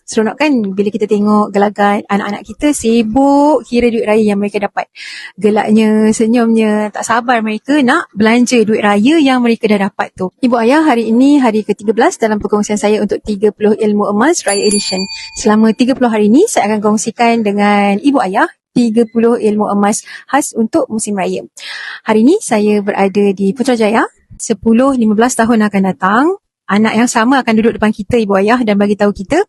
Seronok kan bila kita tengok gelagat anak-anak kita sibuk kira duit raya yang mereka dapat. Gelaknya, senyumnya, tak sabar mereka nak belanja duit raya yang mereka dah dapat tu. Ibu ayah, hari ini hari ke-13 dalam perkongsian saya untuk 30 ilmu emas Raya Edition. Selama 30 hari ini saya akan kongsikan dengan ibu ayah 30 ilmu emas khas untuk musim raya. Hari ini saya berada di Putrajaya. 10-15 tahun akan datang, anak yang sama akan duduk depan kita ibu ayah dan bagi tahu kita,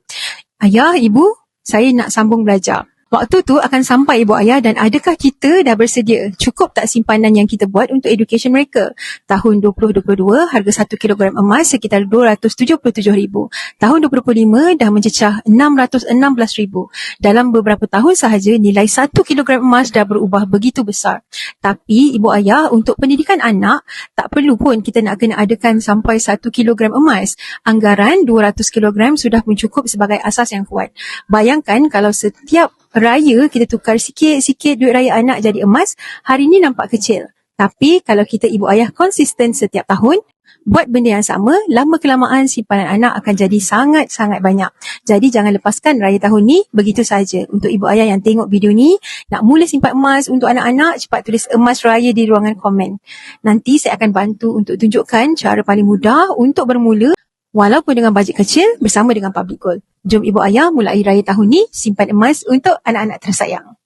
ayah, ibu, saya nak sambung belajar. Waktu tu akan sampai ibu ayah dan adakah kita dah bersedia? Cukup tak simpanan yang kita buat untuk education mereka? Tahun 2022, harga 1 kilogram emas sekitar RM277,000. Tahun 2025 dah mencecah RM616,000. Dalam beberapa tahun sahaja, nilai 1 kilogram emas dah berubah begitu besar. Tapi ibu ayah, untuk pendidikan anak, tak perlu pun kita nak kena adakan sampai 1 kilogram emas. Anggaran 200 kilogram sudah pun cukup sebagai asas yang kuat. Bayangkan kalau setiap raya kita tukar sikit-sikit duit raya anak jadi emas, hari ni nampak kecil. Tapi kalau kita ibu ayah konsisten setiap tahun, buat benda yang sama, lama kelamaan simpanan anak akan jadi sangat-sangat banyak. Jadi jangan lepaskan raya tahun ni begitu saja. Untuk ibu ayah yang tengok video ni, nak mula simpan emas untuk anak-anak, cepat tulis emas raya di ruangan komen. Nanti saya akan bantu untuk tunjukkan cara paling mudah untuk bermula walaupun dengan bajet kecil bersama dengan Public Gold. Jom ibu ayah mulai raya tahun ni simpan emas untuk anak-anak tersayang.